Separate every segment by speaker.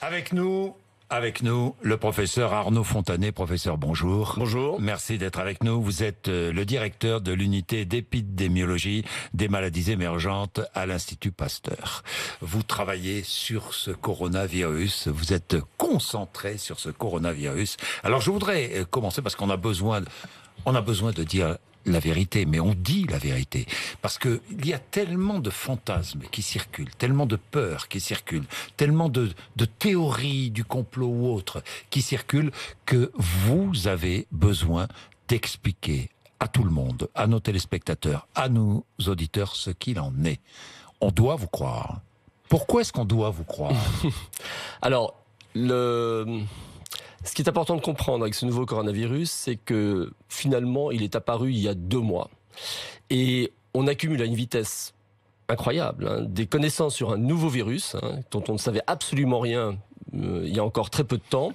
Speaker 1: Avec nous, le professeur Arnaud Fontanet. Professeur, bonjour.
Speaker 2: Bonjour.
Speaker 1: Merci d'être avec nous. Vous êtes le directeur de l'unité d'épidémiologie des maladies émergentes à l'Institut Pasteur. Vous travaillez sur ce coronavirus. Vous êtes concentré sur ce coronavirus. Alors, je voudrais commencer parce qu'on a besoin de dire la vérité, mais on dit la vérité. Parce que il y a tellement de fantasmes qui circulent, tellement de peurs qui circulent, tellement de théories du complot ou autres qui circulent, que vous avez besoin d'expliquer à tout le monde, à nos téléspectateurs, à nos auditeurs, ce qu'il en est. On doit vous croire. Pourquoi est-ce qu'on doit vous croire?
Speaker 2: Alors, ce qui est important de comprendre avec ce nouveau coronavirus, c'est que finalement, il est apparu il y a 2 mois. Et on accumule à une vitesse incroyable des connaissances sur un nouveau virus, dont on ne savait absolument rien il y a encore très peu de temps.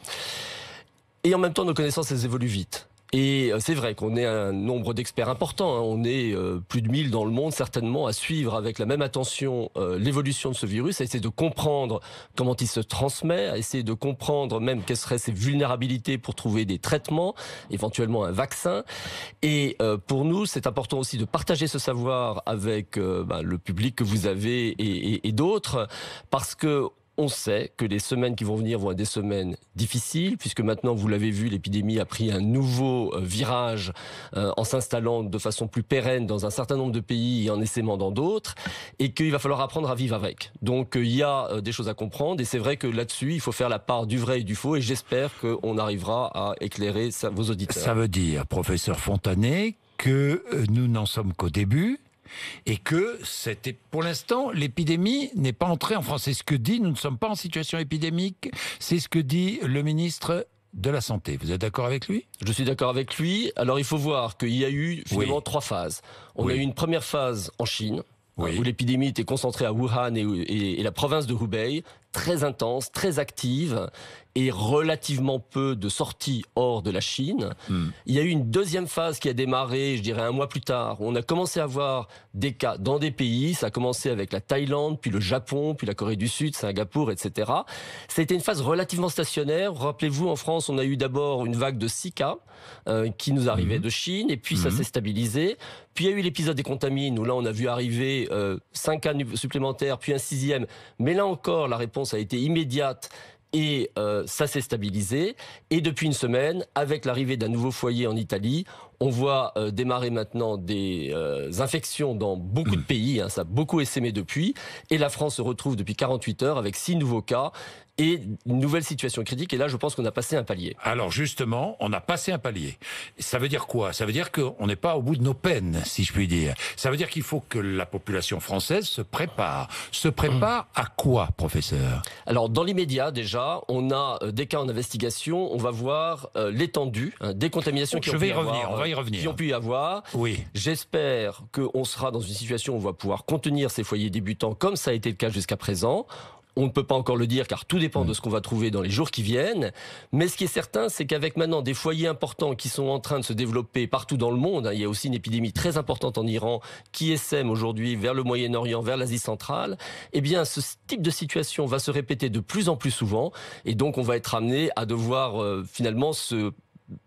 Speaker 2: Et en même temps, nos connaissances, elles évoluent vite. Et c'est vrai qu'on est un nombre d'experts importants. On est plus de 1000 dans le monde, certainement, à suivre avec la même attention l'évolution de ce virus, à essayer de comprendre comment il se transmet, à essayer de comprendre même quelles seraient ses vulnérabilités pour trouver des traitements, éventuellement un vaccin. Et pour nous, c'est important aussi de partager ce savoir avec le public que vous avez et d'autres, parce que on sait que les semaines qui vont venir vont être des semaines difficiles, puisque maintenant, vous l'avez vu, l'épidémie a pris un nouveau virage en s'installant de façon plus pérenne dans un certain nombre de pays et en essaimant dans d'autres, et qu'il va falloir apprendre à vivre avec. Donc il y a des choses à comprendre, et c'est vrai que là-dessus, il faut faire la part du vrai et du faux, et j'espère qu'on arrivera à éclairer vos auditeurs.
Speaker 1: Ça veut dire, professeur Fontanet, que nous n'en sommes qu'au début, et que pour l'instant, l'épidémie n'est pas entrée en France. C'est ce que dit, nous ne sommes pas en situation épidémique, c'est ce que dit le ministre de la Santé. Vous êtes d'accord avec lui?
Speaker 2: Je suis d'accord avec lui. Alors il faut voir qu'il y a eu finalement 3 phases. On a eu une première phase en Chine, où l'épidémie était concentrée à Wuhan et la province de Hubei, très intense, très active, et relativement peu de sorties hors de la Chine. Il y a eu une deuxième phase qui a démarré, je dirais 1 mois plus tard. On a commencé à voir des cas dans des pays. Ça a commencé avec la Thaïlande, puis le Japon, puis la Corée du Sud, Singapour, etc. Ça a été une phase relativement stationnaire. Rappelez-vous, en France, on a eu d'abord une vague de 6 cas qui nous arrivait de Chine, et puis ça s'est stabilisé. Puis il y a eu l'épisode des contamines, où là on a vu arriver 5 cas supplémentaires, puis un 6e. Mais là encore, la réponse a été immédiate. Et ça s'est stabilisé. Et depuis une semaine, avec l'arrivée d'un nouveau foyer en Italie, on voit démarrer maintenant des infections dans beaucoup de pays. Ça a beaucoup essaimé depuis. Et la France se retrouve depuis 48 heures avec 6 nouveaux cas et une nouvelle situation critique. Et là, je pense qu'on a passé un palier.
Speaker 1: Alors justement, on a passé un palier. Ça veut dire quoi? Ça veut dire qu'on n'est pas au bout de nos peines, si je puis dire. Ça veut dire qu'il faut que la population française se prépare. Se prépare à quoi, professeur?
Speaker 2: Alors, dans l'immédiat, déjà, on a des cas en investigation. On va voir l'étendue des contaminations qui ont pu y avoir.
Speaker 1: Oui.
Speaker 2: J'espère qu'on sera dans une situation où on va pouvoir contenir ces foyers débutants, comme ça a été le cas jusqu'à présent. On ne peut pas encore le dire car tout dépend de ce qu'on va trouver dans les jours qui viennent. Mais ce qui est certain, c'est qu'avec maintenant des foyers importants qui sont en train de se développer partout dans le monde, il y a aussi une épidémie très importante en Iran qui essaime aujourd'hui vers le Moyen-Orient, vers l'Asie centrale, eh bien ce type de situation va se répéter de plus en plus souvent. Et donc on va être amené à devoir finalement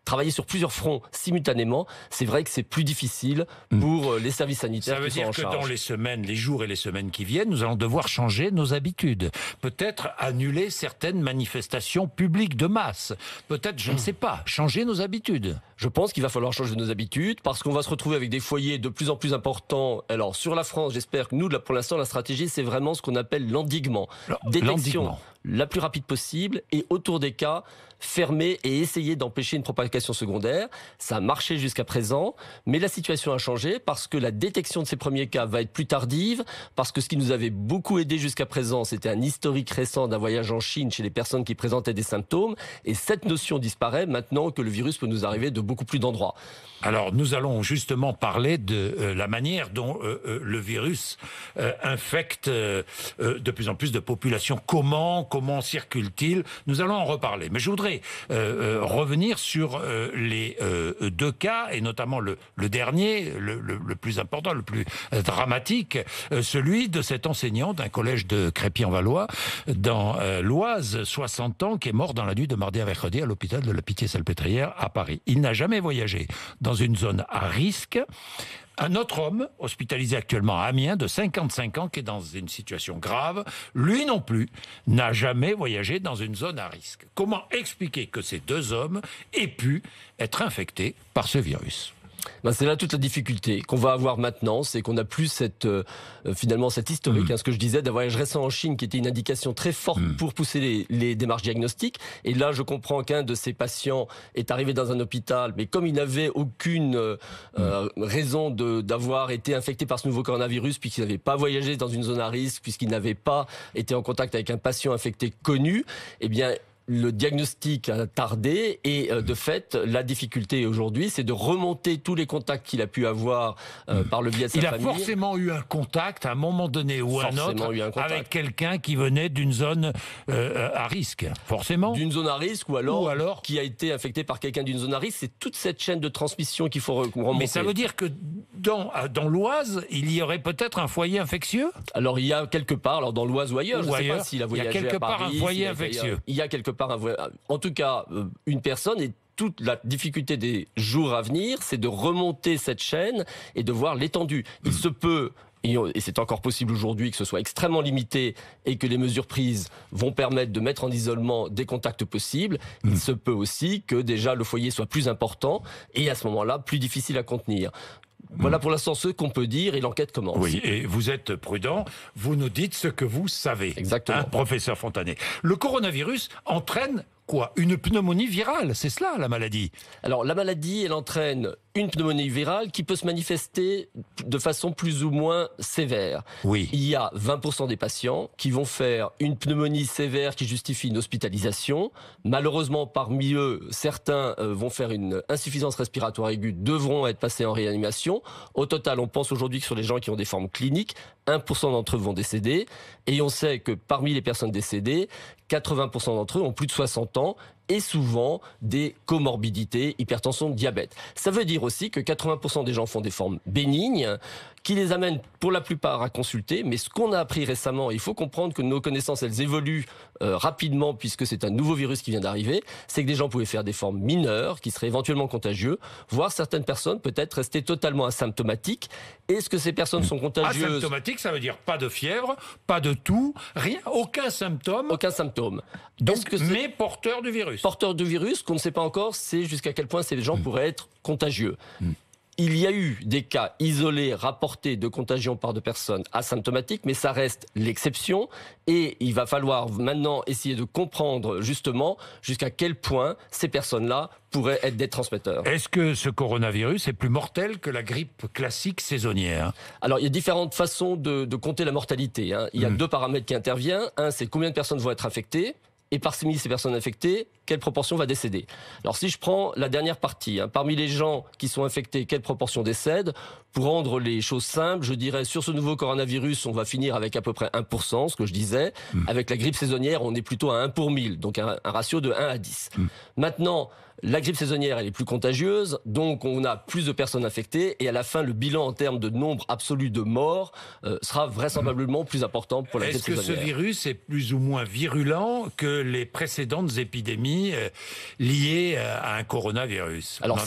Speaker 2: travailler sur plusieurs fronts simultanément. C'est vrai que c'est plus difficile pour les services sanitaires.
Speaker 1: Ça veut dire que dans les jours et les semaines qui viennent, nous allons devoir changer nos habitudes. Peut-être annuler certaines manifestations publiques de masse. Peut-être, je ne sais pas, changer nos habitudes.
Speaker 2: Je pense qu'il va falloir changer nos habitudes parce qu'on va se retrouver avec des foyers de plus en plus importants. Alors, sur la France, j'espère que nous, pour l'instant, la stratégie, c'est vraiment ce qu'on appelle l'endiguement. Détection la plus rapide possible et autour des cas, fermer et essayer d'empêcher une propagation secondaire. Ça a marché jusqu'à présent, mais la situation a changé parce que la détection de ces premiers cas va être plus tardive, parce que ce qui nous avait beaucoup aidé jusqu'à présent, c'était un historique récent d'un voyage en Chine chez les personnes qui présentaient des symptômes, et cette notion disparaît maintenant que le virus peut nous arriver de beaucoup plus d'endroits.
Speaker 1: Alors, nous allons justement parler de la manière dont le virus infecte de plus en plus de populations. Comment comment circule-t-il? Nous allons en reparler. Mais je voudrais revenir sur les deux cas, et notamment le dernier, le plus important, le plus dramatique, celui de cet enseignant d'un collège de Crépy-en-Valois, dans l'Oise, 60 ans, qui est mort dans la nuit de mardi à mercredi à l'hôpital de la Pitié-Salpêtrière à Paris. Il n'a jamais voyagé dans une zone à risque. Un autre homme, hospitalisé actuellement à Amiens, de 55 ans, qui est dans une situation grave, lui non plus, n'a jamais voyagé dans une zone à risque. Comment expliquer que ces deux hommes aient pu être infectés par ce virus ?
Speaker 2: C'est là toute la difficulté qu'on va avoir maintenant, c'est qu'on n'a plus finalement cette historique, ce que je disais, d'un voyage récent en Chine qui était une indication très forte pour pousser les démarches diagnostiques. Et là, je comprends qu'un de ces patients est arrivé dans un hôpital, mais comme il n'avait aucune raison d'avoir été infecté par ce nouveau coronavirus, puisqu'il n'avait pas voyagé dans une zone à risque, puisqu'il n'avait pas été en contact avec un patient infecté connu, eh bien, le diagnostic a tardé et de fait, la difficulté aujourd'hui, c'est de remonter tous les contacts qu'il a pu avoir par le biais de sa famille.
Speaker 1: Il a forcément eu un contact à un moment donné ou un autre avec quelqu'un qui venait d'une zone à risque, forcément.
Speaker 2: D'une zone à risque ou alors qui a été infecté par quelqu'un d'une zone à risque. C'est toute cette chaîne de transmission qu'il faut remonter.
Speaker 1: Mais ça veut dire que dans l'Oise, il y aurait peut-être un foyer infectieux ?
Speaker 2: Alors il y a quelque part, alors dans l'Oise ou ailleurs, je ne sais pas s'il a voyagé
Speaker 1: à Paris. Il y a quelque part un foyer infectieux.
Speaker 2: Il y a quelque part en tout cas, une personne, et toute la difficulté des jours à venir, c'est de remonter cette chaîne et de voir l'étendue. Il se peut, et c'est encore possible aujourd'hui, que ce soit extrêmement limité et que les mesures prises vont permettre de mettre en isolement des contacts possibles. Il se peut aussi que déjà le foyer soit plus important et à ce moment-là, plus difficile à contenir. Voilà pour l'instant ce qu'on peut dire et l'enquête commence.
Speaker 1: Oui, et vous êtes prudent, vous nous dites ce que vous savez.
Speaker 2: Exactement.
Speaker 1: Professeur Fontanet. Le coronavirus entraîne quoi ? Une pneumonie virale, c'est cela la maladie ?
Speaker 2: Alors la maladie, elle entraîne une pneumonie virale qui peut se manifester de façon plus ou moins sévère.
Speaker 1: Oui.
Speaker 2: Il y a 20% des patients qui vont faire une pneumonie sévère qui justifie une hospitalisation. Malheureusement, parmi eux, certains vont faire une insuffisance respiratoire aiguë, devront être passés en réanimation. Au total, on pense aujourd'hui que sur les gens qui ont des formes cliniques, 1% d'entre eux vont décéder. Et on sait que parmi les personnes décédées, 80% d'entre eux ont plus de 60 ans et souvent des comorbidités, hypertension, diabète. Ça veut dire aussi que 80% des gens font des formes bénignes qui les amènent pour la plupart à consulter. Mais ce qu'on a appris récemment, il faut comprendre que nos connaissances, elles évoluent rapidement puisque c'est un nouveau virus qui vient d'arriver, c'est que des gens pouvaient faire des formes mineures qui seraient éventuellement contagieux, voire certaines personnes peut-être rester totalement asymptomatiques. Est-ce que ces personnes sont contagieuses ?
Speaker 1: Asymptomatique, ça veut dire pas de fièvre, pas de toux, rien, aucun symptôme.
Speaker 2: Aucun symptôme.
Speaker 1: Donc, mais porteurs du virus.
Speaker 2: Porteurs du virus, qu'on ne sait pas encore, c'est jusqu'à quel point ces gens pourraient être contagieux. Il y a eu des cas isolés rapportés de contagion par de personnes asymptomatiques, mais ça reste l'exception. Et il va falloir maintenant essayer de comprendre justement jusqu'à quel point ces personnes-là pourraient être des transmetteurs.
Speaker 1: Est-ce que ce coronavirus est plus mortel que la grippe classique saisonnière ?
Speaker 2: Alors, il y a différentes façons de compter la mortalité. Il y a deux paramètres qui interviennent. Un, c'est combien de personnes vont être affectées. Et parmi ces personnes infectées, quelle proportion va décéder ? Alors si je prends la dernière partie, parmi les gens qui sont infectés, quelle proportion décède ? Pour rendre les choses simples, je dirais sur ce nouveau coronavirus, on va finir avec à peu près 1%, ce que je disais. Avec la grippe saisonnière, on est plutôt à 1 pour 1000, donc un ratio de 1 à 10. Maintenant, la grippe saisonnière, elle est plus contagieuse, donc on a plus de personnes infectées, et à la fin, le bilan en termes de nombre absolu de morts sera vraisemblablement plus important pour la grippe saisonnière.
Speaker 1: Est-ce que ce virus est plus ou moins virulent que les précédentes épidémies liées à un coronavirus ?
Speaker 2: Alors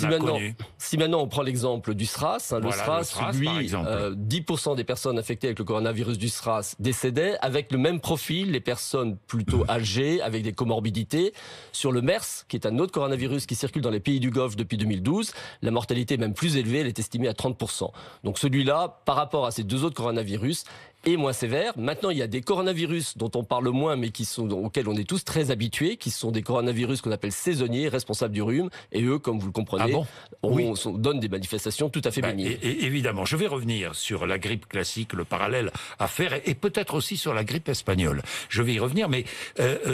Speaker 2: si maintenant on prend l'exemple du SRAS, le SRAS, lui, 10% des personnes infectées avec le coronavirus du SRAS décédaient, avec le même profil, les personnes plutôt âgées, avec des comorbidités. Sur le MERS, qui est un autre coronavirus qui circule dans les pays du Golfe depuis 2012, la mortalité est même plus élevée, elle est estimée à 30%. Donc celui-là, par rapport à ces deux autres coronavirus, est moins sévère. Maintenant, il y a des coronavirus dont on parle moins, mais auxquels on est tous très habitués, qui sont des coronavirus qu'on appelle saisonniers, responsables du rhume, et eux, comme vous le comprenez, donnent des manifestations tout à fait bénignes.
Speaker 1: Évidemment, je vais revenir sur la grippe classique, le parallèle à faire, et peut-être aussi sur la grippe espagnole. Je vais y revenir, mais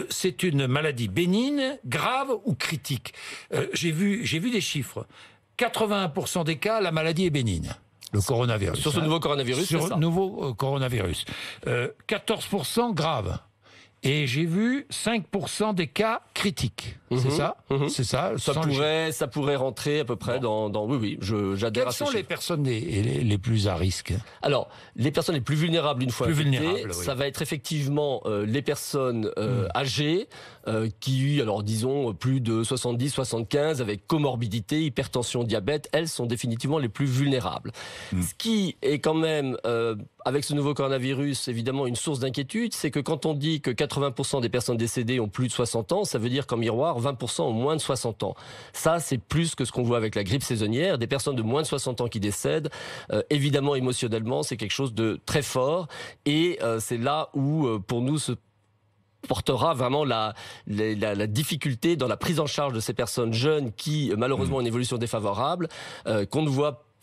Speaker 1: c'est une maladie bénigne, grave ou critique. J'ai vu des chiffres. 81% des cas, la maladie est bénigne. Le coronavirus.
Speaker 2: Sur ce nouveau coronavirus, c'est ça.
Speaker 1: Sur nouveau coronavirus. 14% grave. Et j'ai vu 5% des cas critiques. C'est ça? C'est ça?
Speaker 2: Ça pourrait rentrer à peu près dans oui, j'adhère à
Speaker 1: Quelles
Speaker 2: ces
Speaker 1: sont les
Speaker 2: chiffres.
Speaker 1: personnes les plus à risque?
Speaker 2: Alors, les personnes les plus vulnérables une fois
Speaker 1: Plus
Speaker 2: infectées,
Speaker 1: vulnérables, oui.
Speaker 2: ça va être effectivement les personnes âgées qui, alors disons, plus de 70, 75, avec comorbidité, hypertension, diabète, elles sont définitivement les plus vulnérables. Ce qui est quand même, avec ce nouveau coronavirus, évidemment une source d'inquiétude, c'est que quand on dit que 80% des personnes décédées ont plus de 60 ans, ça veut dire qu'en miroir, 20% ont moins de 60 ans. Ça, c'est plus que ce qu'on voit avec la grippe saisonnière. Des personnes de moins de 60 ans qui décèdent, évidemment, émotionnellement, c'est quelque chose de très fort. Et c'est là où, pour nous, se portera vraiment la difficulté dans la prise en charge de ces personnes jeunes qui, malheureusement, ont une évolution défavorable,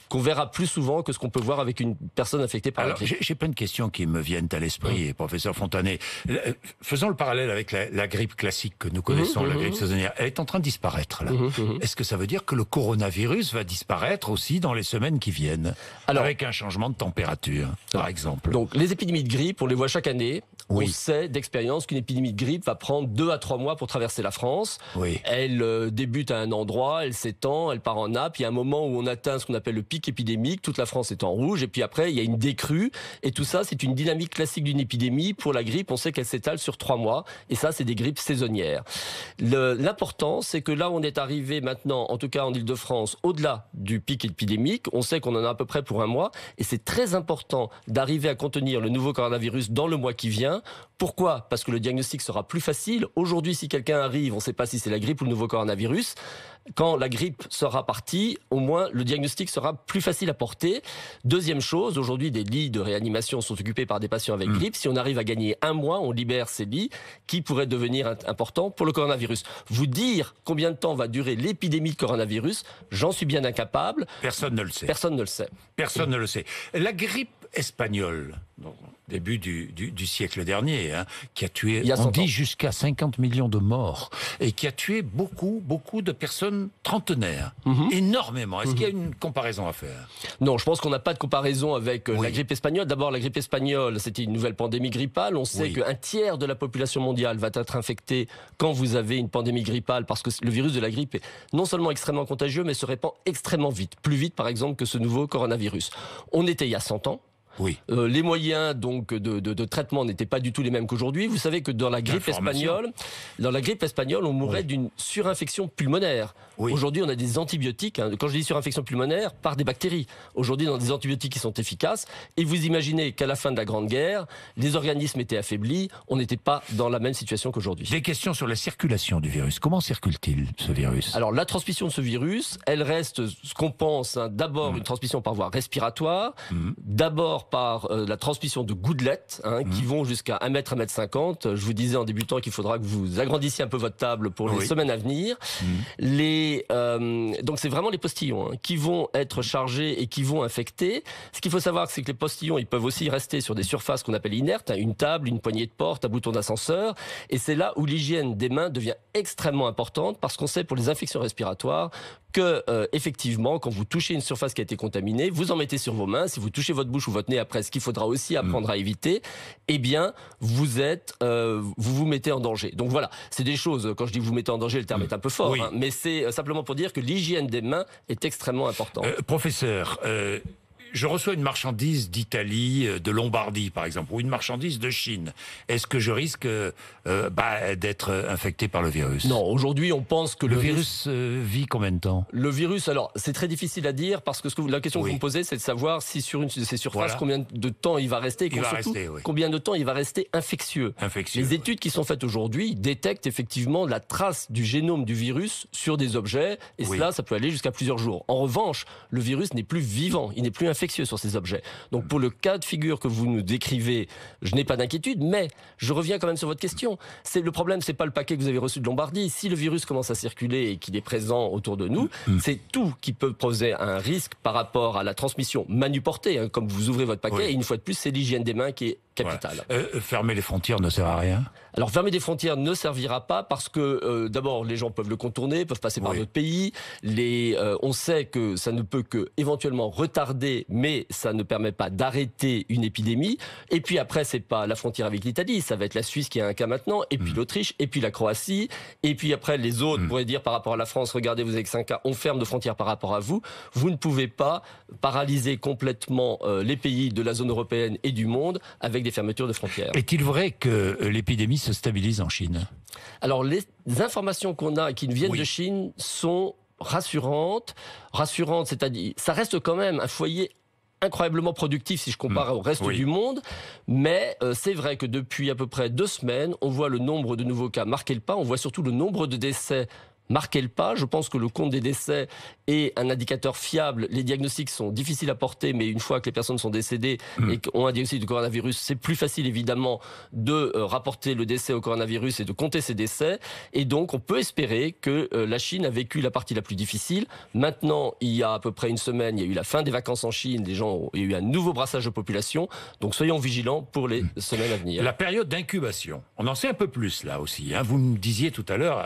Speaker 2: qu'on verra plus souvent que ce qu'on peut voir avec une personne infectée par la grippe.
Speaker 1: J'ai plein de questions qui me viennent à l'esprit, professeur Fontanet. Faisons le parallèle avec la grippe classique que nous connaissons, la grippe saisonnière. Elle est en train de disparaître, là. Est-ce que ça veut dire que le coronavirus va disparaître aussi dans les semaines qui viennent, avec un changement de température, par exemple?
Speaker 2: Donc, les épidémies de grippe, on les voit chaque année.
Speaker 1: Oui.
Speaker 2: On sait d'expérience qu'une épidémie de grippe va prendre 2 à 3 mois pour traverser la France.
Speaker 1: Oui.
Speaker 2: Elle débute à un endroit, elle s'étend, elle part en nappe. Il y a un moment où on atteint ce qu'on appelle le pic épidémique, toute la France est en rouge, et puis après il y a une décrue, et tout ça c'est une dynamique classique d'une épidémie. Pour la grippe, on sait qu'elle s'étale sur 3 mois, et ça c'est des grippes saisonnières. L'important, c'est que là on est arrivé maintenant, en tout cas en Ile-de-France, au-delà du pic épidémique, on sait qu'on en a à peu près pour un mois, et c'est très important d'arriver à contenir le nouveau coronavirus dans le mois qui vient. Pourquoi? Parce que le diagnostic sera plus facile. Aujourd'hui, si quelqu'un arrive, on ne sait pas si c'est la grippe ou le nouveau coronavirus. Quand la grippe sera partie, au moins le diagnostic sera plus facile à porter. Deuxième chose, aujourd'hui des lits de réanimation sont occupés par des patients avec grippe. Si on arrive à gagner un mois, on libère ces lits qui pourraient devenir importants pour le coronavirus. Vous dire combien de temps va durer l'épidémie de coronavirus, j'en suis bien incapable.
Speaker 1: Personne ne le sait.
Speaker 2: Personne ne le sait.
Speaker 1: Personne ne le sait. La grippe espagnole, début du siècle dernier, qui a tué, on dit, jusqu'à 50 millions de morts, et qui a tué beaucoup de personnes trentenaires. Énormément. Est-ce qu'il y a une comparaison à faire?
Speaker 2: Non, je pense qu'on n'a pas de comparaison avec la grippe espagnole. D'abord, la grippe espagnole, c'était une nouvelle pandémie grippale. On sait qu'un tiers de la population mondiale va être infectée quand vous avez une pandémie grippale, parce que le virus de la grippe est non seulement extrêmement contagieux, mais se répand extrêmement vite. Plus vite, par exemple, que ce nouveau coronavirus. On était il y a 100 ans.
Speaker 1: Oui.
Speaker 2: Les moyens donc de traitement n'étaient pas du tout les mêmes qu'aujourd'hui. Vous savez que dans la grippe espagnole, on mourait d'une surinfection pulmonaire. Oui. Aujourd'hui, on a des antibiotiques. Quand je dis surinfection pulmonaire, par des bactéries. Aujourd'hui, on a des antibiotiques qui sont efficaces. Et vous imaginez qu'à la fin de la Grande Guerre, les organismes étaient affaiblis. On n'était pas dans la même situation qu'aujourd'hui.
Speaker 1: Des questions sur la circulation du virus. Comment circule-t-il, ce virus?
Speaker 2: Alors, la transmission de ce virus, elle reste ce qu'on pense. D'abord, une transmission par voie respiratoire. D'abord, par la transmission de gouttelettes qui vont jusqu'à 1 mètre, 1 mètre 50. Je vous disais en débutant qu'il faudra que vous agrandissiez un peu votre table pour les semaines à venir. Donc c'est vraiment les postillons qui vont être chargés et qui vont infecter. Ce qu'il faut savoir, c'est que les postillons, ils peuvent aussi rester sur des surfaces qu'on appelle inertes, une table, une poignée de porte, un bouton d'ascenseur. Et c'est là où l'hygiène des mains devient extrêmement importante, parce qu'on sait pour les infections respiratoires que effectivement, quand vous touchez une surface qui a été contaminée, vous en mettez sur vos mains. Si vous touchez votre bouche ou votre nez après, ce qu'il faudra aussi apprendre à éviter, eh bien, vous vous mettez en danger. Donc voilà, c'est des choses, quand je dis vous mettez en danger, le terme est un peu fort, mais c'est simplement pour dire que l'hygiène des mains est extrêmement importante.
Speaker 1: Professeur, je reçois une marchandise d'Italie, de Lombardie par exemple, ou une marchandise de Chine. Est-ce que je risque d'être infecté par le virus?
Speaker 2: Non, aujourd'hui on pense que
Speaker 1: le virus vit combien de temps?
Speaker 2: Le virus, alors c'est très difficile à dire, parce que la question que vous me posez, c'est de savoir si sur une de ces surfaces, combien de temps il va rester, et surtout combien de temps il va rester infectieux. Les études qui sont faites aujourd'hui détectent effectivement la trace du génome du virus sur des objets, et cela, ça peut aller jusqu'à plusieurs jours. En revanche, le virus n'est plus vivant, il n'est plus infectieux sur ces objets. Donc pour le cas de figure que vous nous décrivez, je n'ai pas d'inquiétude, mais je reviens quand même sur votre question. Le problème, c'est pas le paquet que vous avez reçu de Lombardie. Si le virus commence à circuler et qu'il est présent autour de nous, c'est tout qui peut poser un risque par rapport à la transmission manuportée, comme vous ouvrez votre paquet, et une fois de plus, c'est l'hygiène des mains qui est capitale.
Speaker 1: Fermer les frontières ne sert à rien?
Speaker 2: Alors fermer des frontières ne servira pas, parce que d'abord les gens peuvent le contourner, peuvent passer par d'autres pays. On sait que ça ne peut que éventuellement retarder mais ça ne permet pas d'arrêter une épidémie. Et puis après, c'est pas la frontière avec l'Italie, ça va être la Suisse qui a un cas maintenant, et puis l'Autriche, et puis la Croatie, et puis après les autres pourraient dire par rapport à la France, regardez, vous avez que 5 cas, on ferme nos frontières par rapport à vous. Vous ne pouvez pas paralyser complètement les pays de la zone européenne et du monde avec des fermetures de frontières.
Speaker 1: Est-il vrai que l'épidémie se stabilise en Chine?
Speaker 2: Alors les informations qu'on a et qui nous viennent de Chine sont rassurantes, c'est-à-dire ça reste quand même un foyer incroyablement productif si je compare au reste du monde, mais c'est vrai que depuis à peu près 2 semaines, on voit le nombre de nouveaux cas marquer le pas, on voit surtout le nombre de décès marquer le pas. Je pense que le compte des décès est un indicateur fiable. Les diagnostics sont difficiles à porter, mais une fois que les personnes sont décédées et ont un diagnostic de coronavirus, c'est plus facile évidemment de rapporter le décès au coronavirus et de compter ces décès. Et donc on peut espérer que la Chine a vécu la partie la plus difficile. Maintenant, il y a à peu près une semaine, il y a eu la fin des vacances en Chine, il y a eu un nouveau brassage de population. Donc soyons vigilants pour les semaines à venir.
Speaker 1: La période d'incubation, on en sait un peu plus là aussi. Vous me disiez tout à l'heure,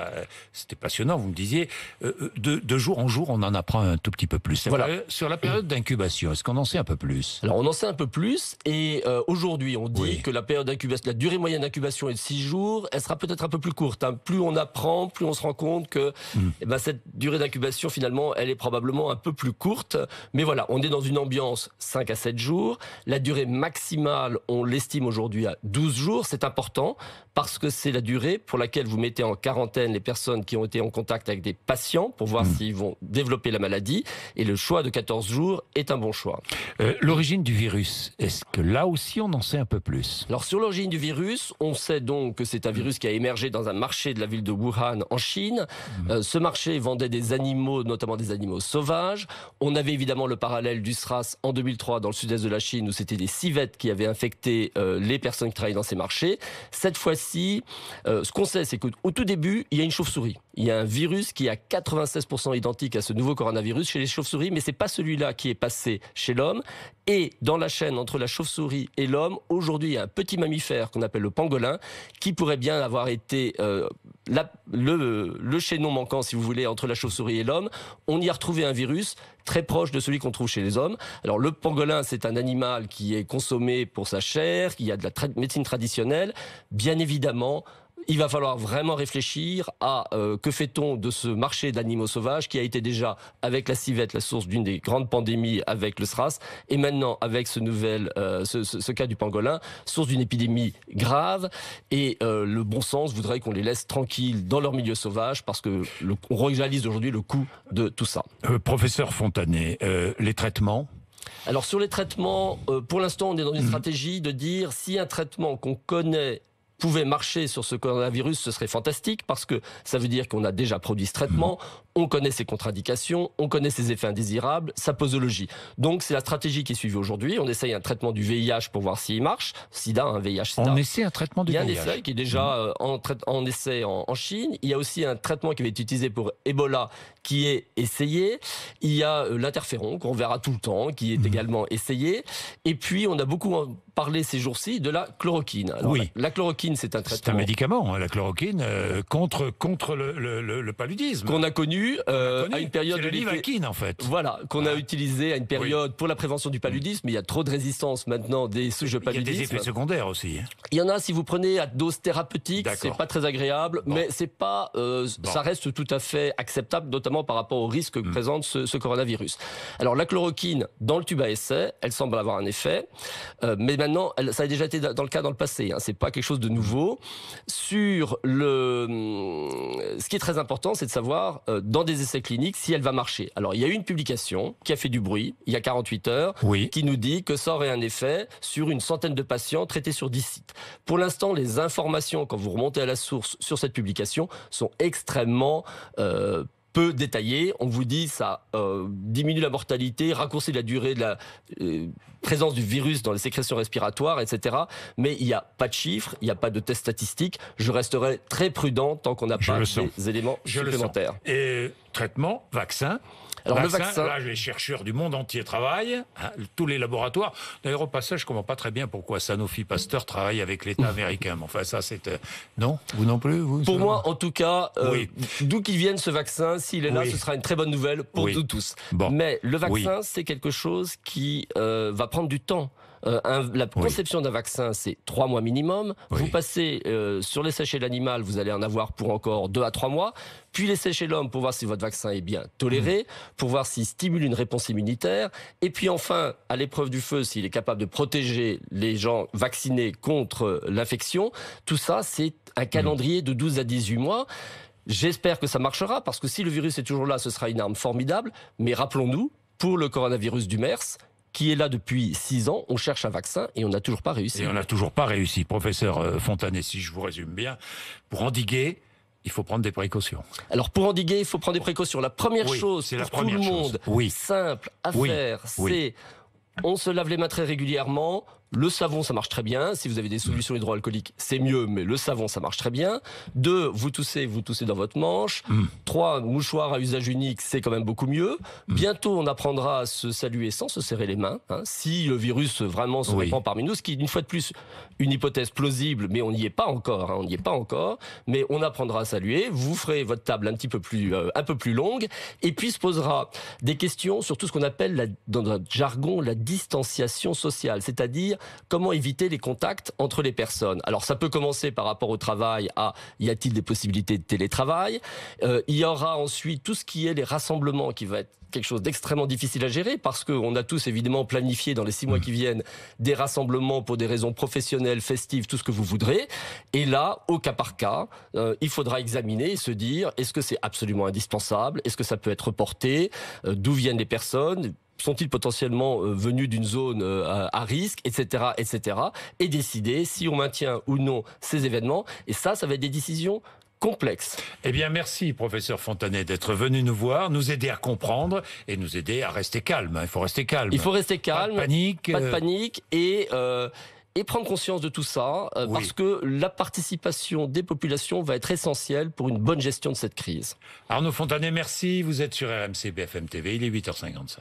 Speaker 1: c'était passionnant, vous me disiez, de jour en jour, on en apprend un tout petit peu plus.
Speaker 2: Voilà.
Speaker 1: Sur la période d'incubation, est-ce qu'on en sait un peu plus?
Speaker 2: Alors, on en sait un peu plus, et aujourd'hui, on dit que la période d'incubation, la durée moyenne d'incubation est de 6 jours, elle sera peut-être un peu plus courte. Plus on apprend, plus on se rend compte que cette durée d'incubation, finalement, elle est probablement un peu plus courte. Mais voilà, on est dans une ambiance 5 à 7 jours. La durée maximale, on l'estime aujourd'hui à 12 jours. C'est important, parce que c'est la durée pour laquelle vous mettez en quarantaine les personnes qui ont été en contact avec des patients pour voir s'ils vont développer la maladie. Et le choix de 14 jours est un bon choix.
Speaker 1: L'origine du virus, est-ce que là aussi on en sait un peu plus?
Speaker 2: Alors sur l'origine du virus, on sait donc que c'est un virus qui a émergé dans un marché de la ville de Wuhan en Chine. Ce marché vendait des animaux, notamment des animaux sauvages. On avait évidemment le parallèle du SRAS en 2003 dans le sud-est de la Chine où c'était des civettes qui avaient infecté les personnes qui travaillaient dans ces marchés. Cette fois-ci, ce qu'on sait, c'est qu'au tout début, il y a une chauve-souris. Il y a un virus qui est à 96% identique à ce nouveau coronavirus chez les chauves-souris, mais c'est pas celui-là qui est passé chez l'homme. Et dans la chaîne entre la chauve-souris et l'homme, aujourd'hui, il y a un petit mammifère qu'on appelle le pangolin, qui pourrait bien avoir été le chaînon manquant, si vous voulez, entre la chauve-souris et l'homme. On y a retrouvé un virus très proche de celui qu'on trouve chez les hommes. Alors le pangolin, c'est un animal qui est consommé pour sa chair, qui a de la médecine traditionnelle. Bien évidemment, il va falloir vraiment réfléchir à que fait-on de ce marché d'animaux sauvages qui a été déjà, avec la civette, la source d'une des grandes pandémies avec le SRAS, et maintenant avec ce cas du pangolin, source d'une épidémie grave. Et le bon sens voudrait qu'on les laisse tranquilles dans leur milieu sauvage parce que on réalise aujourd'hui le coût de tout ça.
Speaker 1: Professeur Fontanet, les traitements?
Speaker 2: Alors sur les traitements, pour l'instant on est dans une stratégie de dire si un traitement qu'on connaît pouvait marcher sur ce coronavirus, ce serait fantastique parce que ça veut dire qu'on a déjà produit ce traitement, on connaît ses contre-indications, on connaît ses effets indésirables, sa posologie. Donc c'est la stratégie qui est suivie aujourd'hui. On essaye un traitement du VIH pour voir s'il marche. SIDA, un VIH-SIDA.
Speaker 1: On essaie un traitement du VIH.
Speaker 2: Il y a un essai qui est déjà en essai en Chine. Il y a aussi un traitement qui va être utilisé pour Ebola qui est essayé. Il y a l'interféron qu'on verra tout le temps, qui est également essayé. Et puis on a beaucoup parlé ces jours-ci de la chloroquine. Alors, la chloroquine, c'est un traitement.
Speaker 1: C'est un médicament, la chloroquine, contre le paludisme.
Speaker 2: Qu'on a connu à une période.
Speaker 1: C'est la livaquine, en fait.
Speaker 2: Voilà, qu'on a utilisé à une période pour la prévention du paludisme. Mais il y a trop de résistance maintenant des souches de paludisme.
Speaker 1: Il y a des effets secondaires aussi.
Speaker 2: Il y en a si vous prenez à dose thérapeutique, c'est pas très agréable, mais c'est pas, ça reste tout à fait acceptable, notamment par rapport au risque que présente ce coronavirus. Alors la chloroquine, dans le tube à essai, elle semble avoir un effet, mais maintenant, ça a déjà été dans le cas dans le passé. C'est pas quelque chose de nouveau. Sur ce qui est très important, c'est de savoir dans des essais cliniques si elle va marcher. Alors il y a eu une publication qui a fait du bruit il y a 48 heures, qui nous dit que ça aurait un effet sur une centaine de patients traités sur 10 sites. Pour l'instant, les informations, quand vous remontez à la source sur cette publication, sont extrêmement peu détaillées. On vous dit ça diminue la mortalité, raccourcit la durée de la présence du virus dans les sécrétions respiratoires, etc. Mais il n'y a pas de chiffres, il n'y a pas de tests statistiques. Je resterai très prudent tant qu'on n'a pas des éléments supplémentaires.
Speaker 1: Et traitement, vaccin.
Speaker 2: Alors, le
Speaker 1: vaccin,
Speaker 2: vaccin...
Speaker 1: là, les chercheurs du monde entier travaillent, hein, tous les laboratoires. D'ailleurs, au passage, je ne comprends pas très bien pourquoi Sanofi Pasteur travaille avec l'État américain. Mais enfin, ça, c'est... Non, vous non plus vous,
Speaker 2: Pour moi, en tout cas,
Speaker 1: oui.
Speaker 2: D'où qu'il vienne ce vaccin, s'il est là,
Speaker 1: Oui.
Speaker 2: ce sera une très bonne nouvelle pour
Speaker 1: Oui.
Speaker 2: nous tous.
Speaker 1: Bon.
Speaker 2: Mais le vaccin,
Speaker 1: Oui.
Speaker 2: c'est quelque chose qui va prendre du temps. La conception d'un vaccin, c'est 3 mois minimum.
Speaker 1: Oui.
Speaker 2: Vous passez sur l'essai chez l'animal, vous allez en avoir pour encore 2 à 3 mois. Puis l'essai chez l'homme pour voir si votre vaccin est bien toléré, pour voir s'il stimule une réponse immunitaire. Et puis enfin, à l'épreuve du feu, s'il est capable de protéger les gens vaccinés contre l'infection. Tout ça, c'est un calendrier de 12 à 18 mois. J'espère que ça marchera, parce que si le virus est toujours là, ce sera une arme formidable. Mais rappelons-nous, pour le coronavirus du MERS, qui est là depuis 6 ans, on cherche un vaccin et on n'a toujours pas réussi.
Speaker 1: Et on n'a toujours pas réussi. Professeur Fontanet, si je vous résume bien, pour endiguer, il faut prendre des précautions.
Speaker 2: Alors pour endiguer, il faut prendre des précautions. La première chose
Speaker 1: c'est
Speaker 2: pour tout le monde, simple à faire, c'est on se lave les mains très régulièrement. Le savon, ça marche très bien. Si vous avez des solutions hydroalcooliques, c'est mieux, mais le savon, ça marche très bien. 2, vous toussez dans votre manche. 3, mouchoir à usage unique, c'est quand même beaucoup mieux. Bientôt, on apprendra à se saluer sans se serrer les mains. Hein, si le virus vraiment se répand parmi nous, ce qui est une fois de plus une hypothèse plausible, mais on n'y est pas encore. Hein, on n'y est pas encore. Mais on apprendra à saluer. Vous ferez votre table un peu plus longue. Et puis se posera des questions sur tout ce qu'on appelle, dans notre jargon, la distanciation sociale, c'est-à-dire comment éviter les contacts entre les personnes. Alors ça peut commencer par rapport au travail à y a-t-il des possibilités de télétravail. Il y aura ensuite tout ce qui est les rassemblements qui va être quelque chose d'extrêmement difficile à gérer parce qu'on a tous évidemment planifié dans les 6 mois qui viennent des rassemblements pour des raisons professionnelles, festives, tout ce que vous voudrez. Et là, au cas par cas, il faudra examiner et se dire est-ce que c'est absolument indispensable? Est-ce que ça peut être reporté? D'où viennent les personnes? Sont-ils potentiellement venus d'une zone à risque, etc., etc., et décider si on maintient ou non ces événements. Et ça va être des décisions complexes.
Speaker 1: Eh bien, merci, professeur Fontanet, d'être venu nous voir, nous aider à comprendre et nous aider à rester calme. Il faut rester calme.
Speaker 2: Il faut rester calme.
Speaker 1: Pas de
Speaker 2: panique et prendre conscience de tout ça, parce que la participation des populations va être essentielle pour une bonne gestion de cette crise.
Speaker 1: Arnaud Fontanet, merci. Vous êtes sur RMC BFM TV, il est 8h55.